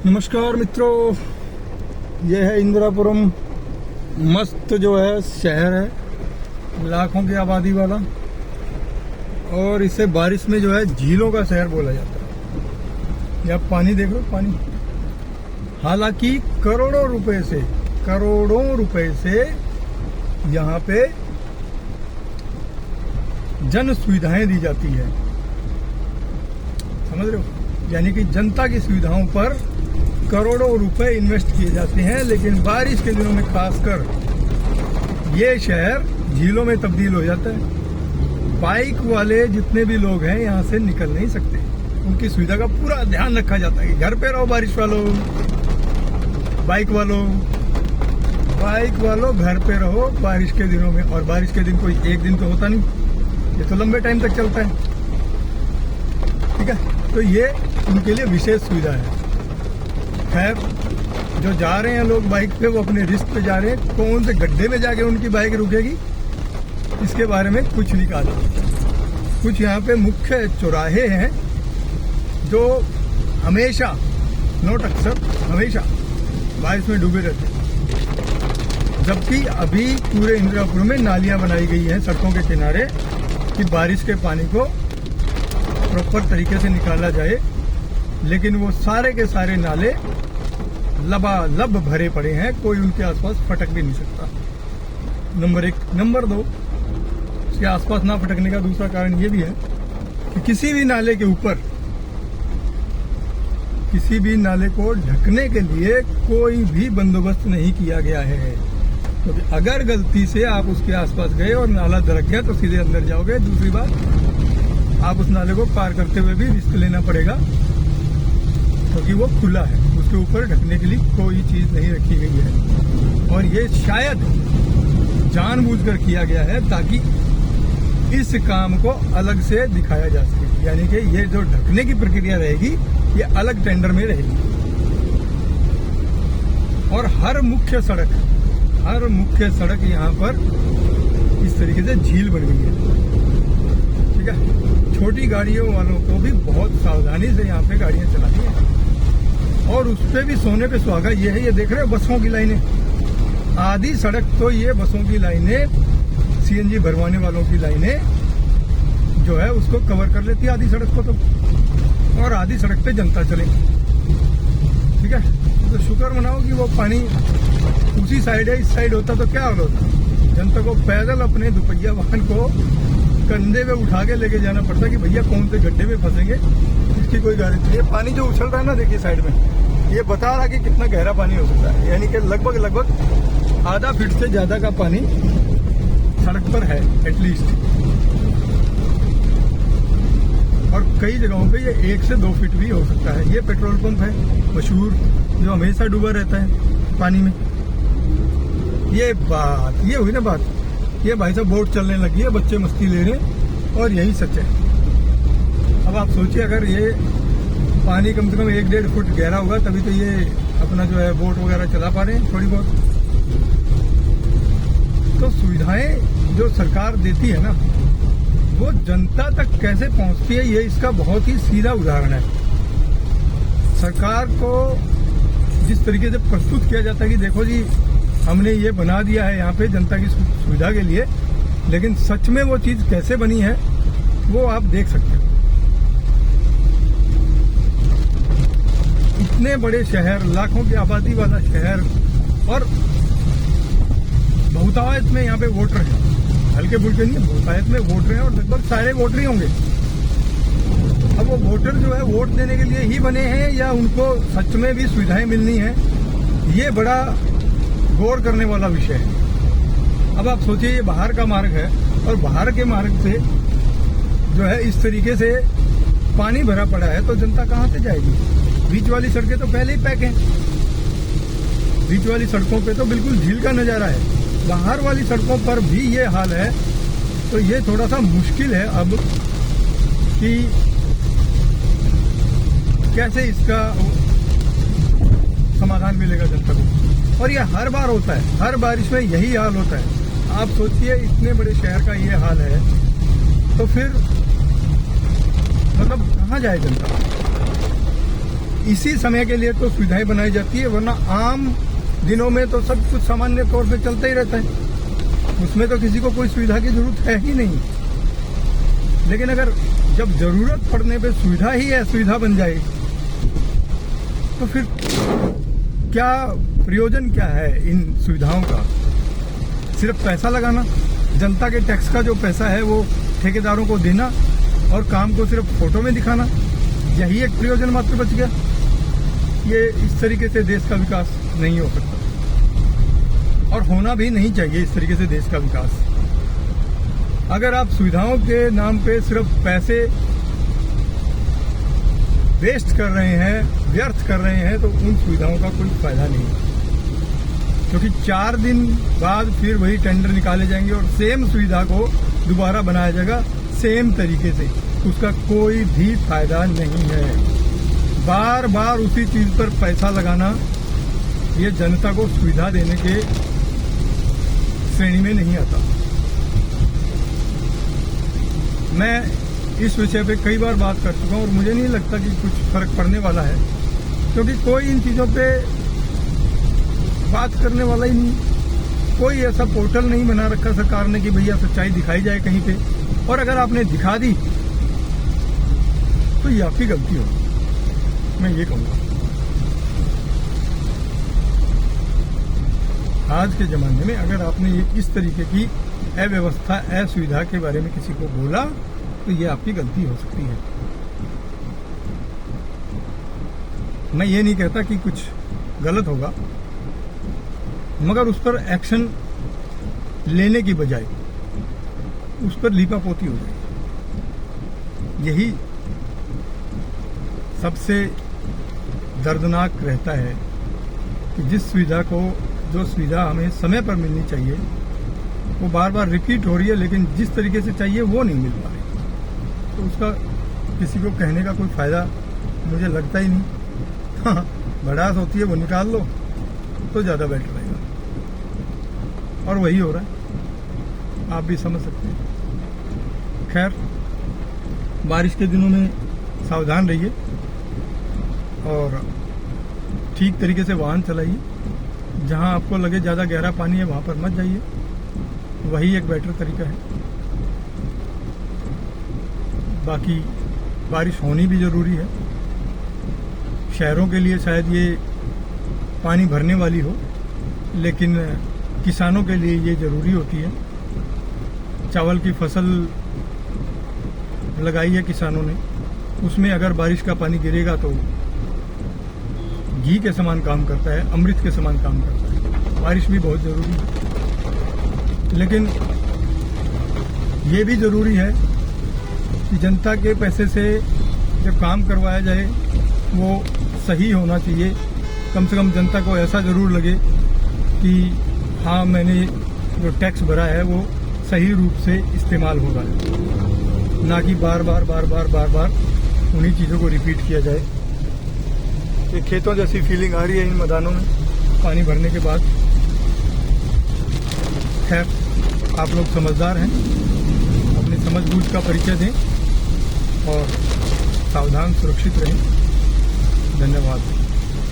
नमस्कार मित्रों, यह है इंदिरापुरम। मस्त जो है शहर है, लाखों की आबादी वाला, और इसे बारिश में जो है झीलों का शहर बोला जाता है। यहाँ पानी देखो, पानी। हालांकि करोड़ों रुपए से यहाँ पे जन सुविधाएं दी जाती है, समझ रहे हो? यानी कि जनता की सुविधाओं पर करोड़ों रुपए इन्वेस्ट किए जाते हैं। लेकिन बारिश के दिनों में खासकर ये शहर झीलों में तब्दील हो जाता है। बाइक वाले जितने भी लोग हैं यहाँ से निकल नहीं सकते। उनकी सुविधा का पूरा ध्यान रखा जाता है कि घर पे रहो बारिश वालों, बाइक वालों घर पे रहो बारिश के दिनों में। और बारिश के दिन कोई एक दिन तो होता नहीं, ये तो लंबे टाइम तक चलता है, ठीक है। तो ये उनके लिए विशेष सुविधा है। खैर, जो जा रहे हैं लोग बाइक पे, वो अपने रिस्क पे जा रहे हैं। कौन से गड्ढे में जाके उनकी बाइक रुकेगी, इसके बारे में कुछ नहीं कहा जाता। कुछ यहाँ पे मुख्य चौराहे हैं जो हमेशा, नोट अक्सर, हमेशा बारिश में डूबे रहते हैं। जबकि अभी पूरे इंदिरापुर में नालियां बनाई गई हैं सड़कों के किनारे कि बारिश के पानी को प्रॉपर तरीके से निकाला जाए। लेकिन वो सारे के सारे नाले लबालब भरे पड़े हैं, कोई उनके आसपास फटक भी नहीं सकता। नंबर 1। नंबर 2, उसके आसपास ना फटकने का दूसरा कारण ये भी है कि किसी भी नाले के ऊपर, किसी भी नाले को ढकने के लिए कोई भी बंदोबस्त नहीं किया गया है। तो अगर गलती से आप उसके आसपास गए और नाला दरक गया तो सीधे अंदर जाओगे। दूसरी बात, आप उस नाले को पार करते हुए भी रिस्क लेना पड़ेगा क्योंकि वो खुला है, उसके ऊपर ढकने के लिए कोई चीज नहीं रखी गई है। और ये शायद जानबूझकर किया गया है ताकि इस काम को अलग से दिखाया जा सके। यानी कि ये जो ढकने की प्रक्रिया रहेगी ये अलग टेंडर में रहेगी। और हर मुख्य सड़क यहाँ पर इस तरीके से झील बन गई है, ठीक है। छोटी गाड़ियों वालों को भी बहुत सावधानी से यहाँ पे गाड़ियां चलानी है। और उस पे भी सोने पे सुहागा ये है, ये देख रहे हो बसों की लाइनें। आधी सड़क तो ये बसों की लाइनें, सीएनजी भरवाने वालों की लाइनें जो है उसको कवर कर लेती है, आधी सड़क को तो। और आधी सड़क पे जनता चले, ठीक है। तो शुक्र मनाओ कि वो पानी उसी साइड है, इस साइड होता तो क्या होता। जनता को पैदल अपने दुपहिया वाहन को कंधे पे उठा के लेके जाना पड़ता कि भैया कौन से गड्ढे में फंसेंगे, इसकी कोई गारंटी नहीं है। पानी जो उछल रहा है ना, देखिए साइड में, ये बता रहा कि कितना गहरा पानी हो सकता है। यानी कि लगभग आधा फीट से ज्यादा का पानी सड़क पर है एटलीस्ट। और कई जगहों पे ये 1 से 2 फीट भी हो सकता है। ये पेट्रोल पंप है मशहूर, जो हमेशा डूबा रहता है पानी में। ये हुई ना बात। ये भाई साहब बोट चलने लगी है, बच्चे मस्ती ले रहे हैं, और यही सच है। अब आप सोचिए, अगर ये पानी कम से कम 1-1.5 फुट गहरा होगा तभी तो ये अपना जो है बोट वगैरह चला पा रहे हैं थोड़ी बहुत। तो सुविधाएं जो सरकार देती है ना, वो जनता तक कैसे पहुंचती है, ये इसका बहुत ही सीधा उदाहरण है। सरकार को जिस तरीके से प्रस्तुत किया जाता है कि देखो जी, हमने ये बना दिया है यहाँ पे जनता की सुविधा के लिए, लेकिन सच में वो चीज कैसे बनी है वो आप देख सकते हो। इतने बड़े शहर, लाखों की आबादी वाला शहर, और बहुतायत में यहाँ पे वोटर हैं, हल्के फुल्के नहीं, बहुतायत में वोटर हैं, और लगभग सारे वोटर ही होंगे। अब वो वोटर जो है वोट देने के लिए ही बने हैं या उनको सच में भी सुविधाएं मिलनी है, ये बड़ा गौर करने वाला विषय है। अब आप सोचिए, ये बाहर का मार्ग है, और बाहर के मार्ग से जो है इस तरीके से पानी भरा पड़ा है, तो जनता कहाँ से जाएगी। बीच वाली सड़कें तो पहले ही पैक हैं, बीच वाली सड़कों पे तो बिल्कुल झील का नजारा है। बाहर वाली सड़कों पर भी ये हाल है, तो ये थोड़ा सा मुश्किल है अब कि कैसे इसका समाधान मिलेगा जनता को। और ये हर बार होता है, हर बारिश में यही हाल होता है। आप सोचिए, इतने बड़े शहर का ये हाल है, तो फिर मतलब कहाँ जाए जनता। इसी समय के लिए तो सुविधाएं बनाई जाती है, वरना आम दिनों में तो सब कुछ सामान्य तौर पे चलता ही रहता है, उसमें तो किसी को कोई सुविधा की जरूरत है ही नहीं। लेकिन अगर जब जरूरत पड़ने पे सुविधा ही असुविधा बन जाए तो फिर क्या प्रयोजन क्या है इन सुविधाओं का? सिर्फ पैसा लगाना, जनता के टैक्स का जो पैसा है वो ठेकेदारों को देना और काम को सिर्फ फोटो में दिखाना, यही एक प्रयोजन मात्र बच गया। ये इस तरीके से देश का विकास नहीं हो सकता और होना भी नहीं चाहिए इस तरीके से देश का विकास। अगर आप सुविधाओं के नाम पे सिर्फ पैसे वेस्ट कर रहे हैं, व्यर्थ कर रहे हैं, तो उन सुविधाओं का कोई फायदा नहीं है, क्योंकि 4 दिन बाद फिर वही टेंडर निकाले जाएंगे और सेम सुविधा को दोबारा बनाया जाएगा सेम तरीके से, उसका कोई भी फायदा नहीं है। बार बार उसी चीज पर पैसा लगाना ये जनता को सुविधा देने के श्रेणी में नहीं आता। मैं इस विषय पे कई बार बात कर चुका हूं और मुझे नहीं लगता कि कुछ फर्क पड़ने वाला है, क्योंकि कोई इन चीजों पे बात करने वाला ही नहीं। कोई ऐसा पोर्टल नहीं बना रखा सरकार ने कि भैया सच्चाई दिखाई जाए कहीं पे, और अगर आपने दिखा दी तो ये आपकी गलती हो, मैं ये कहूंगा। आज के जमाने में अगर आपने ये इस तरीके की अव्यवस्था, असुविधा के बारे में किसी को बोला तो ये आपकी गलती हो सकती है। मैं ये नहीं कहता कि कुछ गलत होगा, मगर उस पर एक्शन लेने की बजाय उस पर लीपापोती हो जाए, यही सबसे दर्दनाक रहता है कि जिस सुविधा को, जो सुविधा हमें समय पर मिलनी चाहिए वो बार बार रिपीट हो रही है, लेकिन जिस तरीके से चाहिए वो नहीं मिल पा रही, तो उसका किसी को कहने का कोई फायदा मुझे लगता ही नहीं। हाँ, भड़ास होती है वो निकाल लो तो ज़्यादा बेटर रहेगा, और वही हो रहा है, आप भी समझ सकते हैं। खैर, बारिश के दिनों में सावधान रहिए और ठीक तरीके से वाहन चलाइए। जहां आपको लगे ज़्यादा गहरा पानी है वहां पर मत जाइए, वही एक बेटर तरीका है। बाकी बारिश होनी भी ज़रूरी है। शहरों के लिए शायद ये पानी भरने वाली हो, लेकिन किसानों के लिए ये ज़रूरी होती है। चावल की फसल लगाई है किसानों ने, उसमें अगर बारिश का पानी गिरेगा तो घी के समान काम करता है, अमृत के समान काम करता है। बारिश भी बहुत ज़रूरी है, लेकिन ये भी ज़रूरी है कि जनता के पैसे से जब काम करवाया जाए वो सही होना चाहिए। कम से कम जनता को ऐसा ज़रूर लगे कि हाँ, मैंने जो टैक्स भरा है वो सही रूप से इस्तेमाल हो रहा है, ना कि बार बार उन्हीं चीज़ों को रिपीट किया जाए। ये खेतों जैसी फीलिंग आ रही है इन मैदानों में पानी भरने के बाद। खैर, आप लोग समझदार हैं, अपनी समझबूझ का परिचय दें और सावधान सुरक्षित रहें। धन्यवाद।